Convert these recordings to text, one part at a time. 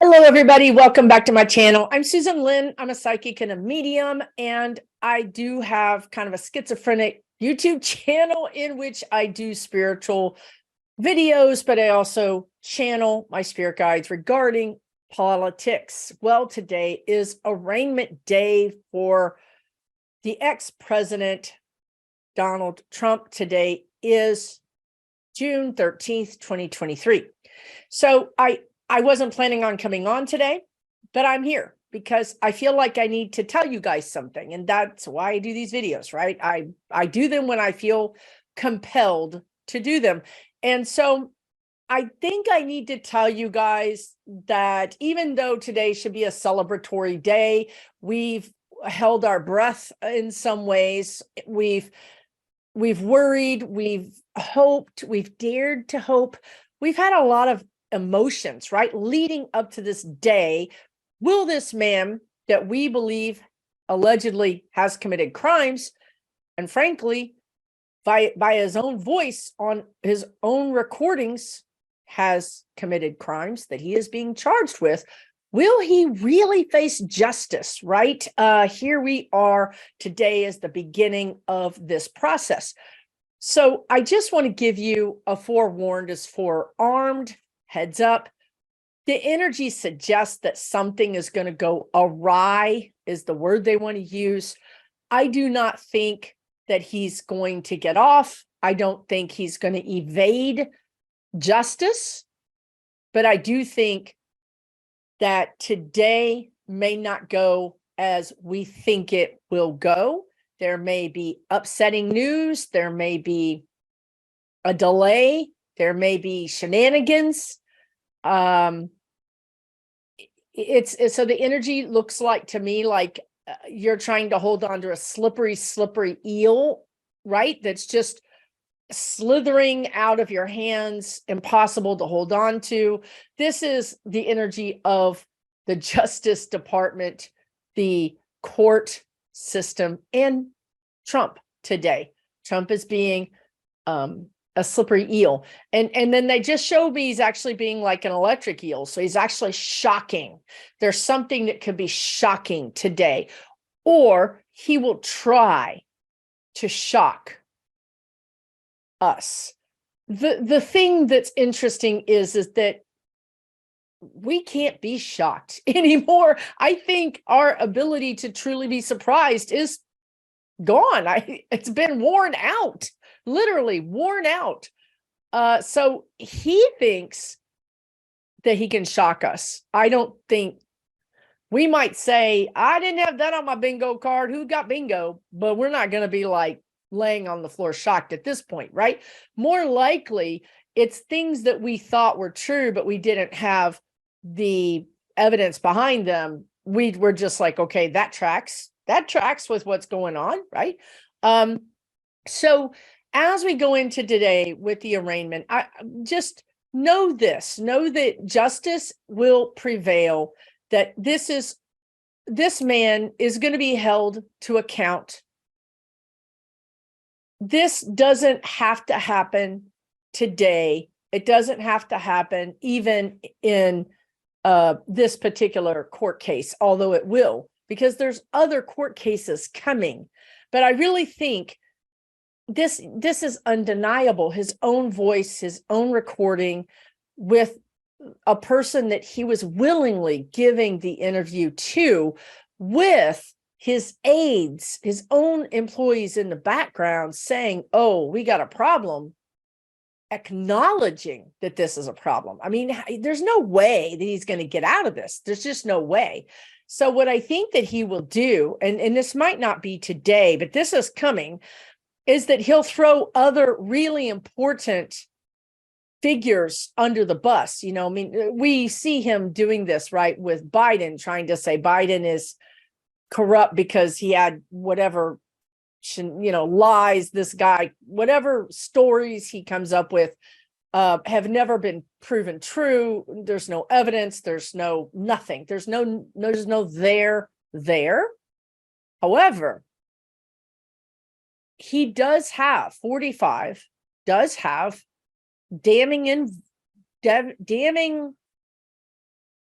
Hello, everybody. Welcome back to my channel. I'm Susan Lynn. I'm a psychic and a medium, and I do have kind of a schizophrenic YouTube channel in which I do spiritual videos, but I also channel my spirit guides regarding politics. Well, today is arraignment day for the ex-president Donald Trump. Today is June 13th, 2023. So I wasn't planning on coming on today, but I'm here because I feel like I need to tell you guys something. And that's why I do these videos, right? I do them when I feel compelled to do them. And so I think I need to tell you guys that even though today should be a celebratory day, we've held our breath in some ways. We've worried, we've hoped, we've dared to hope. We've had a lot of emotions, right? Leading up to this day, will this man that we believe allegedly has committed crimes, and frankly, by his own voice on his own recordings, has committed crimes that he is being charged with, will he really face justice, right? Here we are. Today is the beginning of this process. So I just want to give you a forewarned is forearmed. Heads up. The energy suggests that something is going to go awry, is the word they want to use. I do not think that he's going to get off. I don't think he's going to evade justice. But I do think that today may not go as we think it will go. There may be upsetting news. There may be a delay. There may be shenanigans. It's so the energy looks like to me like you're trying to hold on to a slippery eel, right? That's just slithering out of your hands, impossible to hold on to. This is the energy of the Justice Department, the court system, and Trump today. Trump is being a slippery eel. And then they just showed me he's actually being like an electric eel. So he's actually shocking. There's something that could be shocking today, or he will try to shock us. The thing that's interesting is that we can't be shocked anymore. I think our ability to truly be surprised is gone. It's been worn out. Literally worn out. So he thinks that he can shock us. I don't think. We might say, I didn't have that on my bingo card. Who got bingo? But we're not going to be like laying on the floor shocked at this point, right? More likely, it's things that we thought were true, but we didn't have the evidence behind them. We were just like, okay, that tracks. That tracks with what's going on, right? So as we go into today with the arraignment, I just know that justice will prevail, that this man is going to be held to account. This doesn't have to happen today. It doesn't have to happen even in this particular court case, although it will, because there's other court cases coming. But I really think this is undeniable. His own voice, his own recording with a person that he was willingly giving the interview to, with his aides, his own employees in the background saying, oh, we got a problem, acknowledging that this is a problem. I mean, there's no way that he's going to get out of this. There's just no way. So what I think that he will do, and this might not be today, but this is coming, is that he'll throw other really important figures under the bus. You know, I mean, we see him doing this, right, with Biden, trying to say Biden is corrupt because he had whatever, lies, this guy, whatever stories he comes up with have never been proven true. There's no evidence. There's no nothing. There's no there. However, he does have 45, does have damning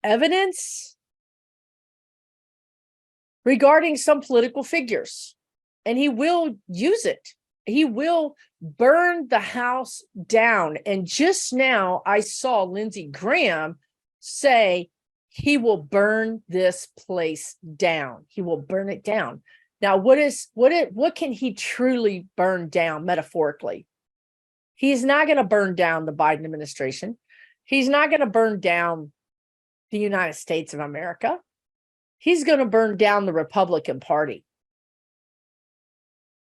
evidence regarding some political figures, and he will use it. He will burn the house down. And just now I saw Lindsey Graham say he will burn this place down. He will burn it down. Now, what can he truly burn down metaphorically? He's not going to burn down the Biden administration. He's not going to burn down the United States of America. He's going to burn down the Republican Party.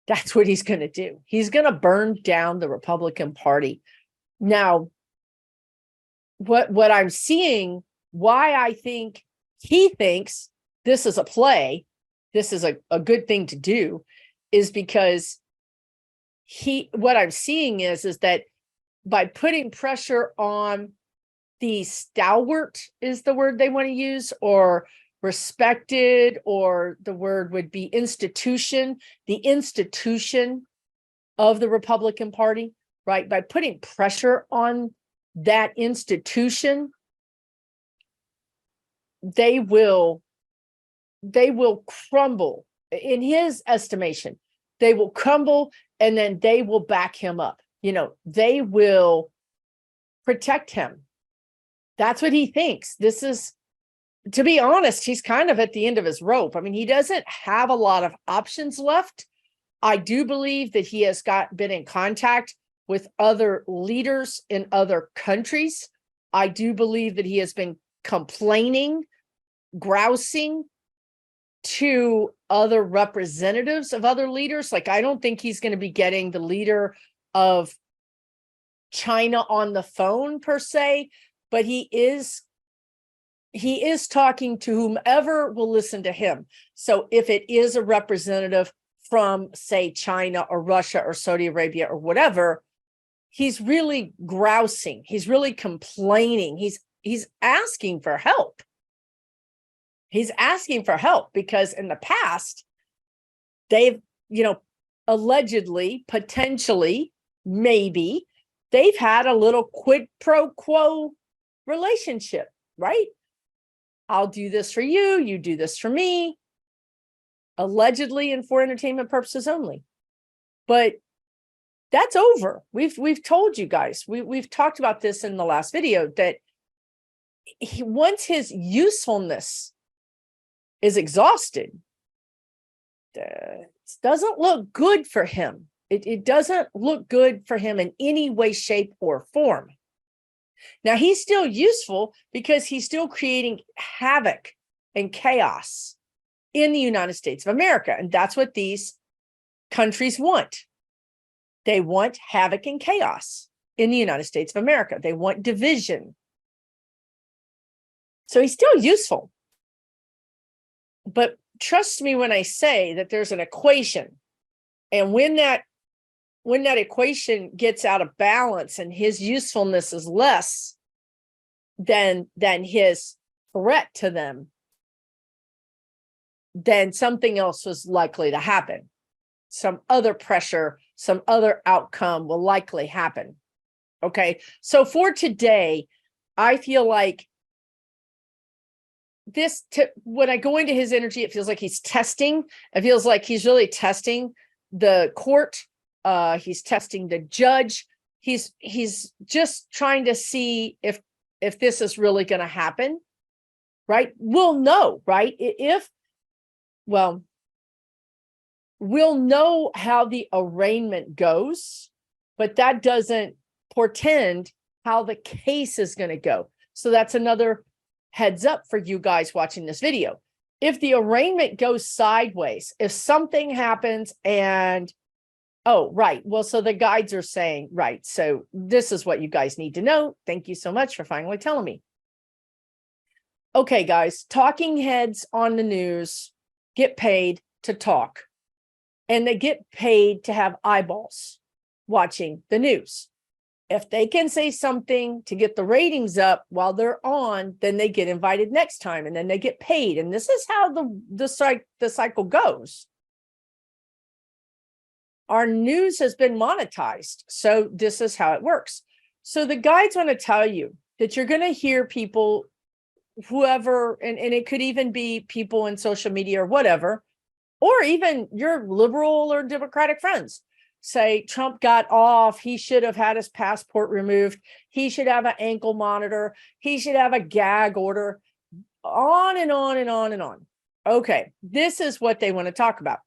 That's what he's going to do. He's going to burn down the Republican Party. Now, what I'm seeing, why I think he thinks this is a play, this is a good thing to do, is because what I'm seeing is that by putting pressure on the stalwart, is the word they want to use, or respected, or the word would be institution, the institution of the Republican Party, right? By putting pressure on that institution, they will crumble. In his estimation, they will crumble, and then they will back him up. They will protect him. That's what he thinks. This is, to be honest, he's kind of at the end of his rope. I mean, he doesn't have a lot of options left. I do believe that he has been in contact with other leaders in other countries. I do believe that he has been complaining, grousing to other representatives of other leaders. Like, I don't think he's going to be getting the leader of China on the phone per se, but he is talking to whomever will listen to him. So if it is a representative from, say, China or Russia or Saudi Arabia or whatever, he's really grousing. He's really complaining. He's asking for help. He's asking for help because in the past, they've, allegedly, potentially, maybe, they've had a little quid pro quo relationship, right? I'll do this for you, you do this for me, allegedly, and for entertainment purposes only. But that's over. We've told you guys, we've talked about this in the last video, that once his usefulness is exhausted, it doesn't look good for him. It doesn't look good for him in any way, shape, or form. Now, he's still useful because he's still creating havoc and chaos in the United States of America. And that's what these countries want. They want havoc and chaos in the United States of America. They want division. So he's still useful. But trust me when I say that there's an equation. And when that equation gets out of balance and his usefulness is less than his threat to them, then something else was likely to happen. Some other pressure, some other outcome will likely happen. Okay, so for today, I feel like when I go into his energy, it feels like he's testing. It feels like he's really testing the court. He's testing the judge. He's just trying to see if this is really going to happen, right? We'll know, right? We'll know how the arraignment goes, but that doesn't portend how the case is going to go. So that's another heads up for you guys watching this video. If the arraignment goes sideways, if something happens and, oh, right, well, so the guides are saying, right, so this is what you guys need to know. Thank you so much for finally telling me. Okay, guys, talking heads on the news get paid to talk, and they get paid to have eyeballs watching the news. If they can say something to get the ratings up while they're on, then they get invited next time, and then they get paid. And this is how the cycle goes. Our news has been monetized, so this is how it works. So the guides want to tell you that you're going to hear people whoever, and it could even be people in social media or whatever, or even your liberal or Democratic friends, say Trump got off, he should have had his passport removed, he should have an ankle monitor, he should have a gag order, on and on and on and on. Okay, this is what they want to talk about.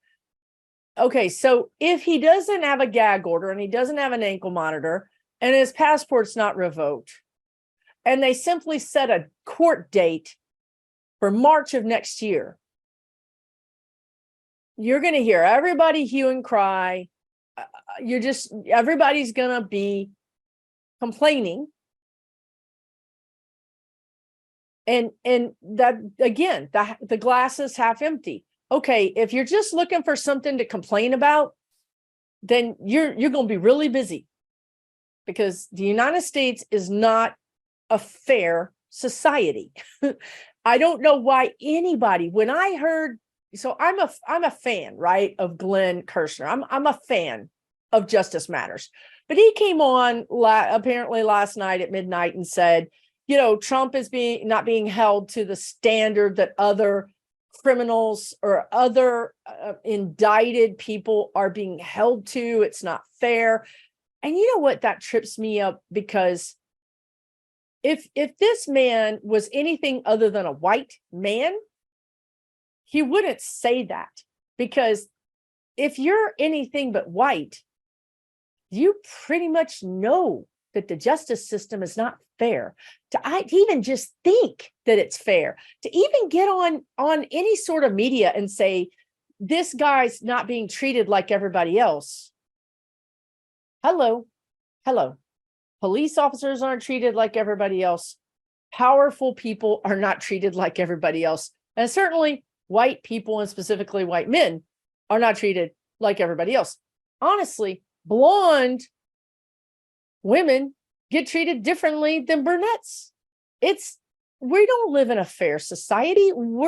Okay, so if he doesn't have a gag order and he doesn't have an ankle monitor and his passport's not revoked, and they simply set a court date for March of next year, you're going to hear everybody hue and cry. Everybody's going to be complaining. And that, again, the glass is half empty. Okay, if you're just looking for something to complain about, then you're going to be really busy, because the United States is not a fair society. I don't know why anybody, when I heard, so I'm a fan, right, of Glenn Kirshner. I'm a fan of Justice Matters, but he came on apparently last night at midnight and said, Trump is not being held to the standard that other criminals or other indicted people are being held to. It's not fair. And you know what? That trips me up, because if this man was anything other than a white man, he wouldn't say that. Because if you're anything but white, you pretty much know that the justice system is not fair. To even just think that it's fair, to even get on any sort of media and say this guy's not being treated like everybody else. Hello. Police officers aren't treated like everybody else. Powerful people are not treated like everybody else. And certainly white people, and specifically white men, are not treated like everybody else. Honestly, blonde women get treated differently than brunettes. We don't live in a fair society. We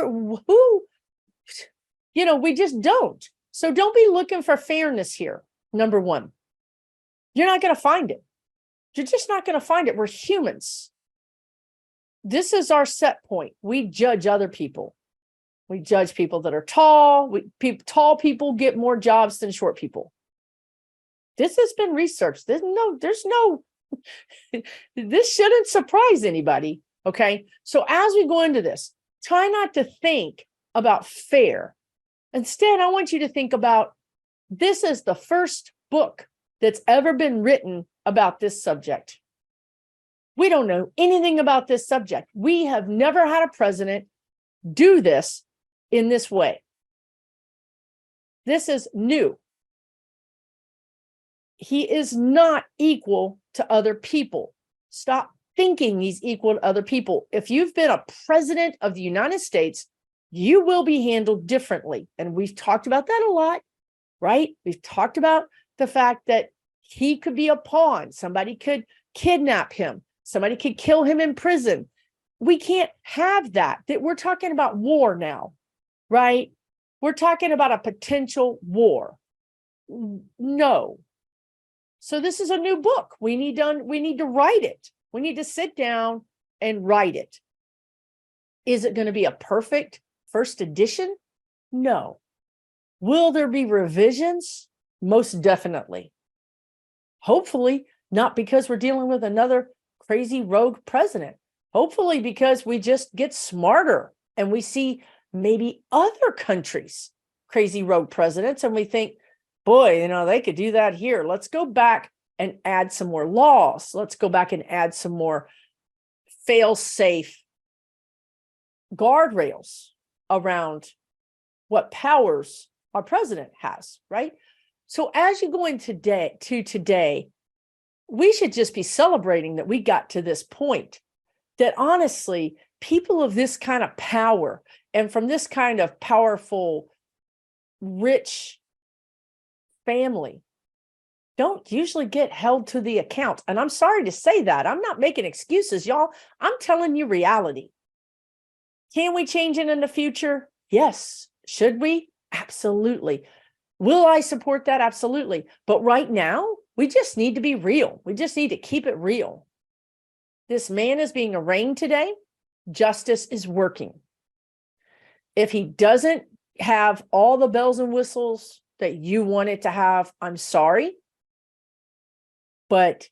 just don't. So don't be looking for fairness here. Number one, you're not going to find it. You're just not going to find it. We're humans. This is our set point. We judge other people. We judge people that are tall. Tall people get more jobs than short people. This has been researched. There's no, this shouldn't surprise anybody. Okay. So as we go into this, try not to think about fair. Instead, I want you to think about, this is the first book that's ever been written about this subject. We don't know anything about this subject. We have never had a president do this in this way. This is new. He is not equal to other people. Stop thinking he's equal to other people. If you've been a president of the United States, you will be handled differently. And we've talked about that a lot, right? We've talked about the fact that he could be a pawn. Somebody could kidnap him. Somebody could kill him in prison. We can't have that. We're talking about war now, right? We're talking about a potential war. No. So this is a new book. We need to write it. We need to sit down and write it. Is it going to be a perfect first edition? No. Will there be revisions? Most definitely. Hopefully not because we're dealing with another crazy rogue president. Hopefully because we just get smarter and we see maybe other countries' crazy rogue presidents and we think, boy, they could do that here. Let's go back and add some more laws. Let's go back and add some more fail-safe guardrails around what powers our president has, right? So as you go into today, we should just be celebrating that we got to this point, that honestly, people of this kind of power and from this kind of powerful, rich family don't usually get held to the account. And I'm sorry to say that. I'm not making excuses, y'all. I'm telling you reality. Can we change it in the future? Yes. Should we? Absolutely. Will I support that? Absolutely. But right now, we just need to be real. We just need to keep it real. This man is being arraigned today. justice is working. If he doesn't have all the bells and whistles that you want it to have, I'm sorry, but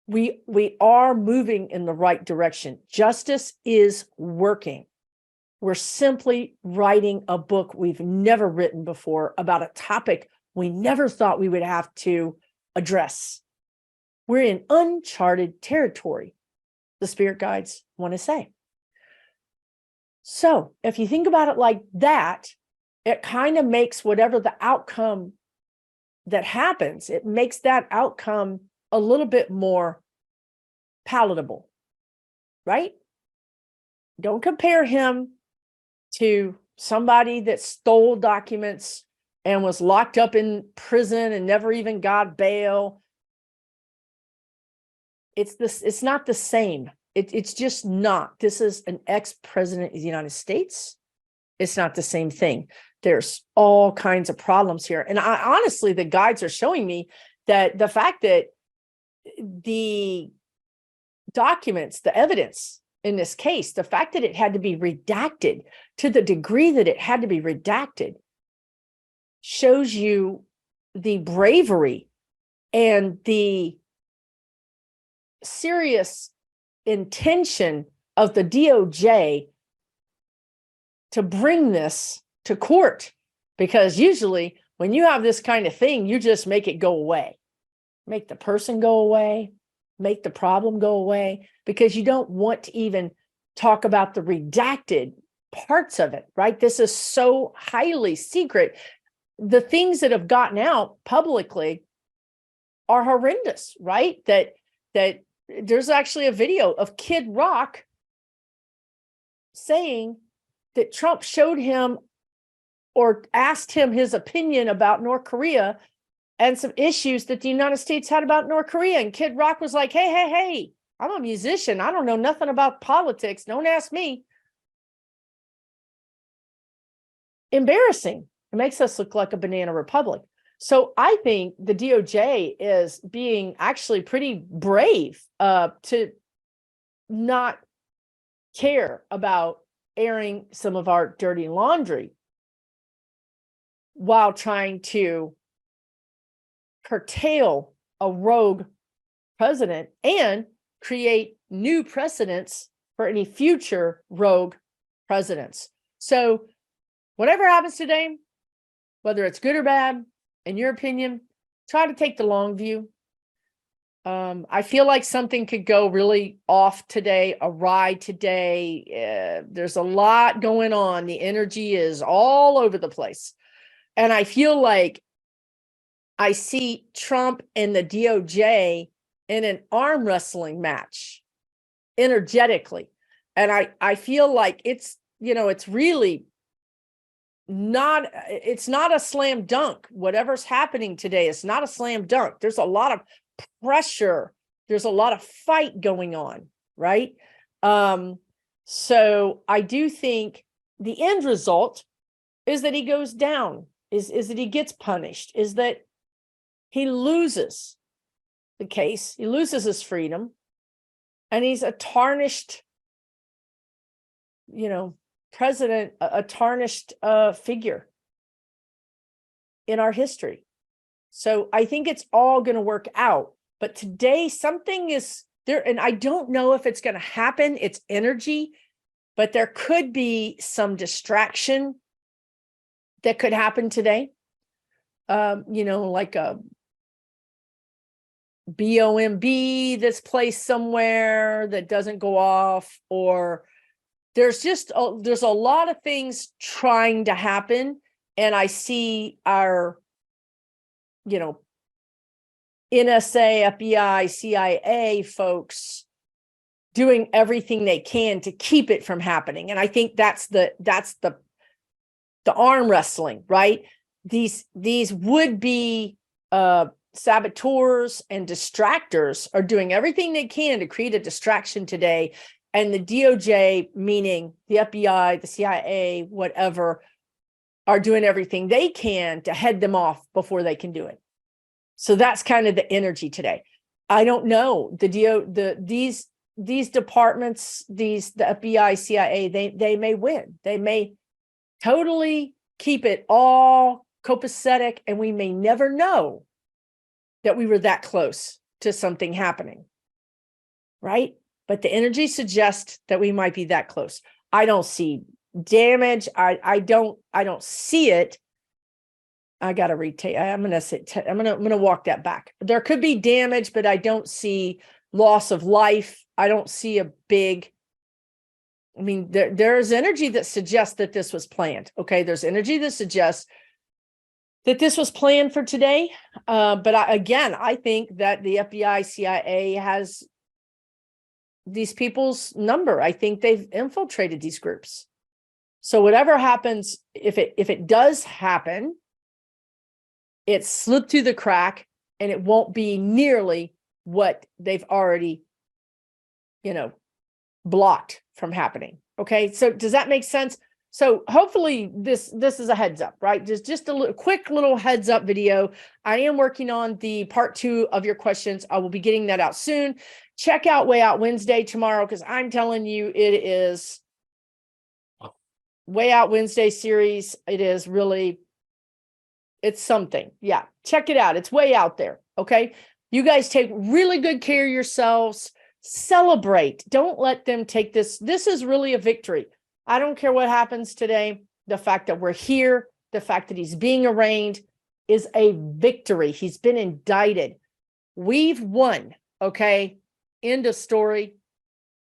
we are moving in the right direction. Justice is working. We're simply writing a book we've never written before about a topic we never thought we would have to address. We're in uncharted territory, the spirit guides want to say. So if you think about it like that, it kind of makes whatever the outcome that happens, it makes that outcome a little bit more palatable, right? Don't compare him to somebody that stole documents and was locked up in prison and never even got bail. It's not the same. It's just not. This is an ex-president of the United States. It's not the same thing. There's all kinds of problems here. And honestly, the guides are showing me that the fact that the documents, the evidence in this case, the fact that it had to be redacted to the degree that it had to be redacted shows you the bravery and the serious intention of the DOJ to bring this to court, because usually when you have this kind of thing, you just make it go away, make the person go away, make the problem go away, because you don't want to even talk about the redacted parts of it, right? This is so highly secret. The things that have gotten out publicly are horrendous, right? That there's actually a video of Kid Rock saying that Trump showed him or asked him his opinion about North Korea and some issues that the United States had about North Korea. And Kid Rock was like, hey, I'm a musician. I don't know nothing about politics. Don't ask me. Embarrassing. It makes us look like a banana republic. So I think the DOJ is being actually pretty brave to not care about airing some of our dirty laundry while trying to curtail a rogue president and create new precedents for any future rogue presidents. So whatever happens today, whether it's good or bad, in your opinion, try to take the long view. I feel like something could go really off today, awry today. There's a lot going on. The energy is all over the place. And I feel like I see Trump and the DOJ in an arm wrestling match energetically. And I feel like it's really it's not a slam dunk. Whatever's happening today, it's not a slam dunk. There's a lot of pressure. There's a lot of fight going on, right? So I do think the end result is that he goes down, is that he gets punished, is that he loses the case, he loses his freedom, and he's a tarnished, president, a tarnished figure in our history. So I think it's all going to work out. But today something is there, and I don't know if it's going to happen. It's energy, but there could be some distraction that could happen today. Like a BOMB that's placed somewhere that doesn't go off, or there's a lot of things trying to happen. And I see our, NSA, FBI, CIA folks doing everything they can to keep it from happening. And I think that's the arm wrestling, right? These would-be saboteurs and distractors are doing everything they can to create a distraction today. And the DOJ, meaning the FBI, the CIA, whatever, are doing everything they can to head them off before they can do it. So that's kind of the energy today. I don't know. These these departments, the FBI, CIA, they may win. They may totally keep it all copacetic, and we may never know that we were that close to something happening, right? But the energy suggests that we might be that close. I don't see damage. I don't see it. I got to retake. I'm going to walk that back. There could be damage, but I don't see loss of life. I don't see a big, I mean, there's energy that suggests that this was planned. Okay. There's energy that suggests that this was planned for today. But I think that the FBI, CIA has these people's number. I think they've infiltrated these groups. So whatever happens, if it does happen, it slipped through the crack, and it won't be nearly what they've already, blocked from happening. Okay. So does that make sense? So hopefully this is a heads up, right? Just a quick little heads up video. I am working on the part 2 of your questions. I will be getting that out soon. Check out Way Out Wednesday tomorrow, because I'm telling you, it is Way Out Wednesday series. It is really, it's something. Yeah. Check it out. It's way out there. Okay. You guys take really good care of yourselves. Celebrate. Don't let them take this. This is really a victory. I don't care what happens today. The fact that we're here, the fact that he's being arraigned is a victory. He's been indicted. We've won. Okay. End of story.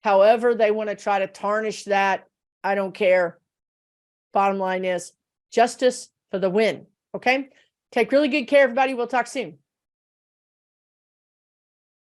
However they want to try to tarnish that, I don't care. Bottom line is justice for the win. Okay. Take really good care, everybody. We'll talk soon.